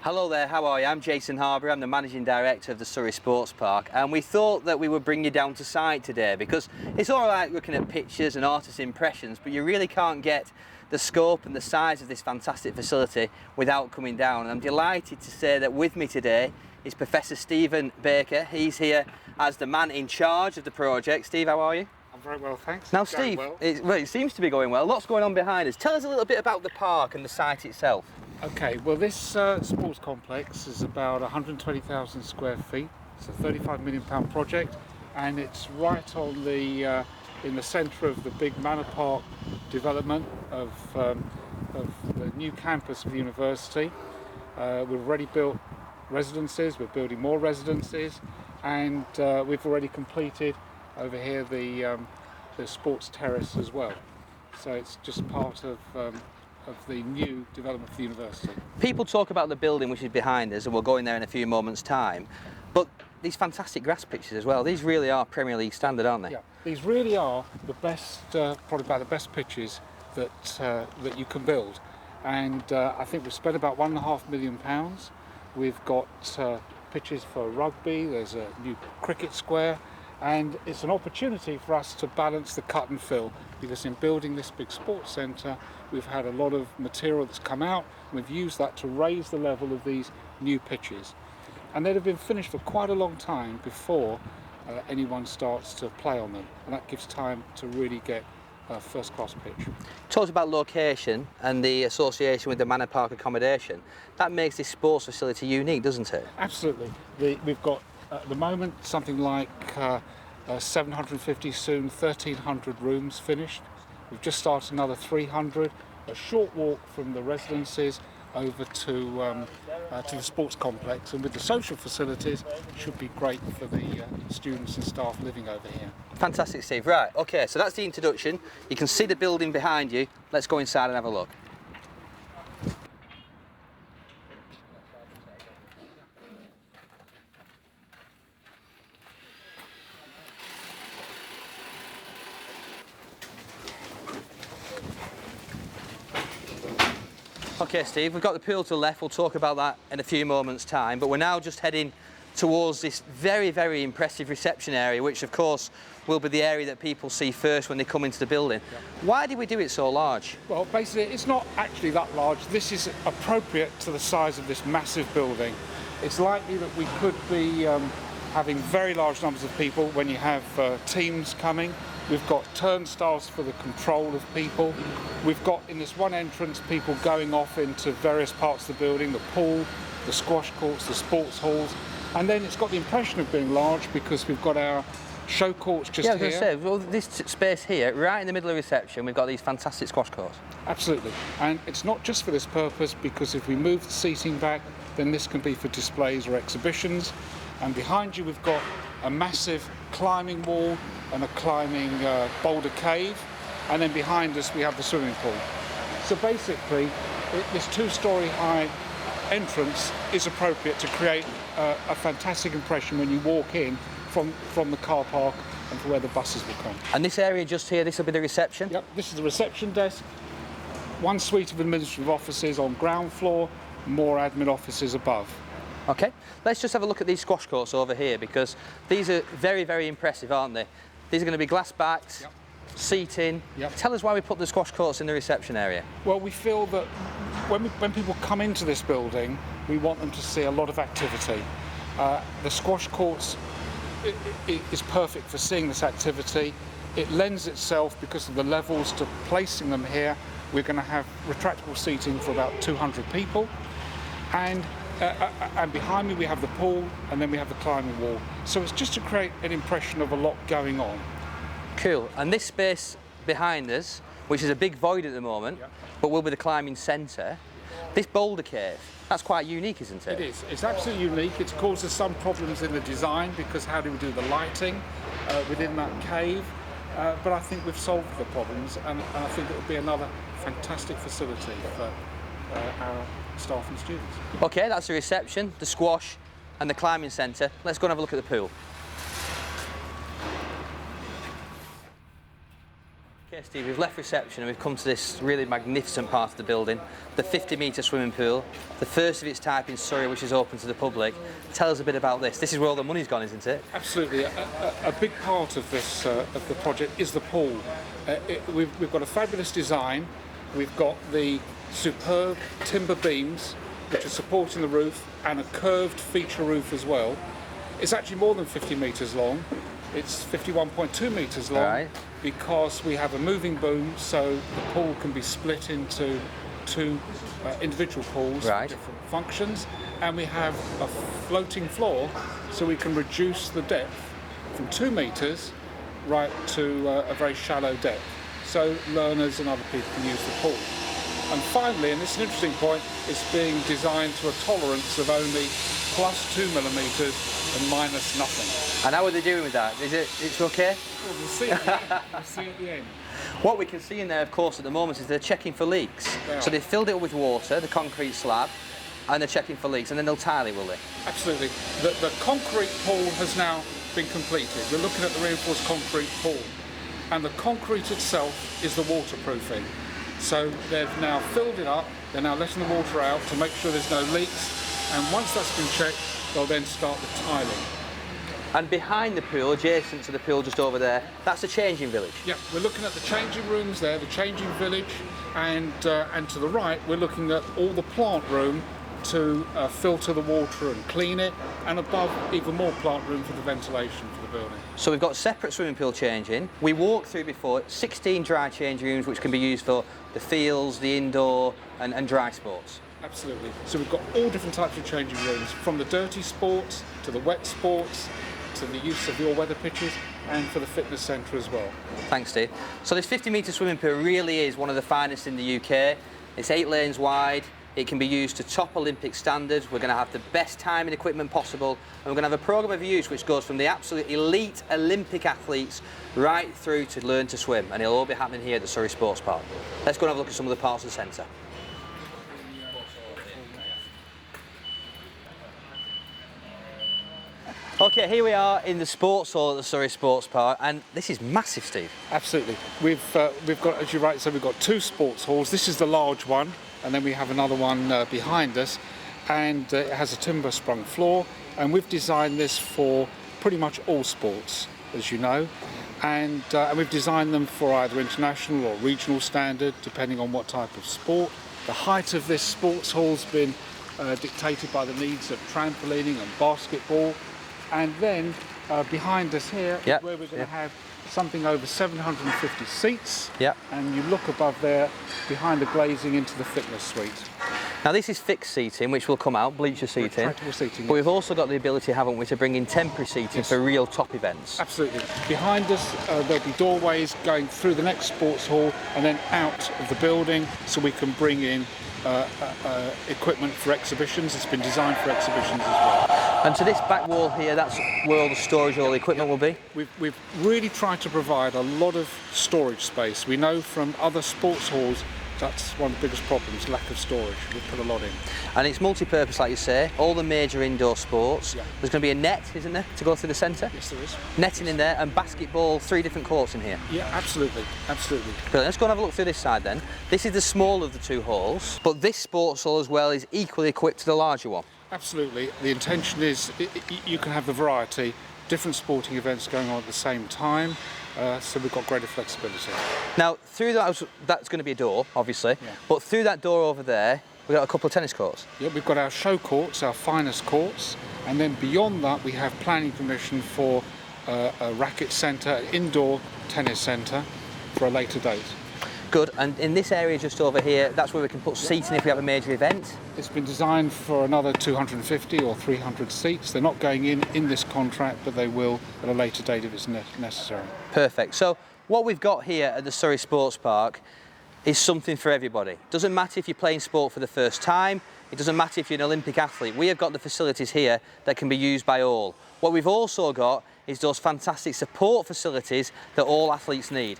Hello there, how are you? I'm Jason Harborough, I'm the Managing Director of the Surrey Sports Park, and we thought that we would bring you down to site today because it's all right looking at pictures and artist impressions, but you really can't get the scope and the size of this fantastic facility without coming down. And I'm delighted to say that with me today is Professor Steve Baker. He's here as the man in charge of the project. Steve, how are you? I'm very well, thanks. Now Steve, it seems to be going well. Lots going on behind us. Tell us a little bit about the park and the site itself. Okay, well this sports complex is about 120,000 square feet. It's a £35 million project, and it's right on the in the centre of the big Manor Park development of the new campus of the university. We've already built residences, we're building more residences, and we've already completed over here the sports terrace as well. So it's just part of the new development of the university. People talk about the building which is behind us, and we'll go in there in a few moments' time, but these fantastic grass pitches as well, these really are Premier League standard, aren't they? Yeah, these really are the best, probably about the best pitches that you can build, and I think we've spent about £1.5 million. We've got pitches for rugby, there's a new cricket square, and it's an opportunity for us to balance the cut and fill, because in building this big sports centre we've had a lot of material that's come out, and we've used that to raise the level of these new pitches, and they'd have been finished for quite a long time before anyone starts to play on them, and that gives time to really get a first-class pitch. Talked about location and the association with the Manor Park accommodation. That makes this sports facility unique, doesn't it? Absolutely. We've got at the moment something like 750, soon 1,300 rooms finished. We've just started another 300, a short walk from the residences over to the sports complex, and with the social facilities it should be great for the students and staff living over here. Fantastic, Steve. Right, okay, so that's the introduction. You can see the building behind you. Let's go inside and have a look. Okay, Steve, we've got the pool to the left. We'll talk about that in a few moments' time, but we're now just heading towards this very, very impressive reception area, which of course will be the area that people see first when they come into the building. Yeah. Why did we do it so large? Well, basically it's not actually that large. This is appropriate to the size of this massive building. It's likely that we could be having very large numbers of people when you have teams coming. We've got turnstiles for the control of people. We've got in this one entrance people going off into various parts of the building, the pool, the squash courts, the sports halls, and then it's got the impression of being large because we've got our show courts just here. Yeah, I was going to say, well, this space here, right in the middle of reception, we've got these fantastic squash courts. Absolutely, and it's not just for this purpose, because if we move the seating back, then this can be for displays or exhibitions. And behind you we've got a massive climbing wall and a climbing boulder cave, and then behind us we have the swimming pool. So basically this two-storey high entrance is appropriate to create a fantastic impression when you walk in from the car park and from where the buses will come. And this area just here, this will be the reception? Yep, this is the reception desk, one suite of administrative offices on ground floor, more admin offices above. Okay, let's just have a look at these squash courts over here, because these are very, very impressive, aren't they? These are going to be glass backs, yep. Seating. Yep. Tell us why we put the squash courts in the reception area. Well, we feel that when people come into this building, we want them to see a lot of activity. The squash courts is perfect for seeing this activity. It lends itself, because of the levels, to placing them here. We're going to have retractable seating for about 200 people, and behind me we have the pool, and then we have the climbing wall. So it's just to create an impression of a lot going on. Cool. And this space behind us, which is a big void at the moment, yep, but will be the climbing centre, this boulder cave, that's quite unique, isn't it? It is. It's absolutely unique. It causes some problems in the design, because how do we do the lighting within that cave? But I think we've solved the problems, and I think it will be another fantastic facility for our staff and students. Okay, that's the reception, the squash and the climbing centre. Let's go and have a look at the pool. Okay, Steve, we've left reception and we've come to this really magnificent part of the building, the 50-metre swimming pool, the first of its type in Surrey, which is open to the public. Tell us a bit about this. This is where all the money's gone, isn't it? Absolutely. A big part of this of the project is the pool. We've got a fabulous design. We've got the superb timber beams which are supporting the roof and a curved feature roof as well. It's actually more than 50 metres long. It's 51.2 metres long, right, because we have a moving boom, so the pool can be split into two individual pools, right, for different functions, and we have a floating floor, so we can reduce the depth from 2 metres right to a very shallow depth, so learners and other people can use the pool. And finally, and this is an interesting point, it's being designed to a tolerance of only plus 2 millimetres and minus nothing. And how are they doing with that? It's okay? Well, we'll see at the end. We'll see at the end. What we can see in there, of course, at the moment is they're checking for leaks. So they've filled it up with water, the concrete slab, and they're checking for leaks, and then they'll tile it, will they? Absolutely. The concrete pool has now been completed. We're looking at the reinforced concrete pool, and the concrete itself is the waterproofing. So they've now filled it up, they're now letting the water out to make sure there's no leaks, and once that's been checked, they'll then start the tiling. And behind the pool, adjacent to the pool just over there, that's the changing village. Yeah, we're looking at the changing rooms there, the changing village, and to the right we're looking at all the plant room to filter the water and clean it, and above even more plant room for the ventilation for the building. So we've got separate swimming pool changing. We walked through before 16 dry change rooms which can be used for the fields, the indoor and dry sports. Absolutely. So we've got all different types of changing rooms, from the dirty sports to the wet sports, to the use of the all-weather pitches, and for the fitness centre as well. Thanks, Steve. So this 50-metre swimming pool really is one of the finest in the UK. It's 8 lanes wide. It can be used to top Olympic standards. We're going to have the best timing equipment possible, and we're going to have a programme of use which goes from the absolute elite Olympic athletes right through to learn to swim, and it'll all be happening here at the Surrey Sports Park. Let's go and have a look at some of the parts of the centre. Okay, here we are in the sports hall at the Surrey Sports Park, and this is massive, Steve. Absolutely. We've got, as you rightly said, we've got 2 sports halls. This is the large one, and then we have another one behind us, and it has a timber sprung floor, and we've designed this for pretty much all sports, as you know, and we've designed them for either international or regional standard, depending on what type of sport. The height of this sports hall's been dictated by the needs of trampolining and basketball. And then behind us here is where we're going to have something over 750 seats. Yep. And you look above there, behind the glazing, into the fitness suite. Now this is fixed seating, which will come out, bleacher seating. Retractable seating. But we've also got the ability, haven't we, to bring in temporary seating for real top events. Absolutely. Behind us, there'll be doorways going through the next sports hall and then out of the building, so we can bring in equipment for exhibitions. It's been designed for exhibitions as well. And to this back wall here, that's where all the storage, all the equipment will be? We've really tried to provide a lot of storage space. We know from other sports halls that's one of the biggest problems, lack of storage. We've put a lot in. And it's multi-purpose, like you say, all the major indoor sports. Yeah. There's going to be a net, isn't there, to go through the centre? Yes, there is. Netting in there, and basketball, 3 different courts in here. Yeah, absolutely, absolutely. Brilliant. Let's go and have a look through this side then. This is the smaller of the 2 halls, but this sports hall as well is equally equipped to the larger one. Absolutely. The intention is you can have the variety, different sporting events going on at the same time. So we've got greater flexibility. Now, through that's going to be a door, obviously, but through that door over there, we've got a couple of tennis courts. Yeah, we've got our show courts, our finest courts, and then beyond that we have planning permission for a racket centre, indoor tennis centre for a later date. Good, and in this area just over here, that's where we can put seating if we have a major event? It's been designed for another 250 or 300 seats. They're not going in this contract, but they will at a later date if it's necessary. Perfect. So what we've got here at the Surrey Sports Park is something for everybody. Doesn't matter if you're playing sport for the first time, it doesn't matter if you're an Olympic athlete. We have got the facilities here that can be used by all. What we've also got is those fantastic support facilities that all athletes need.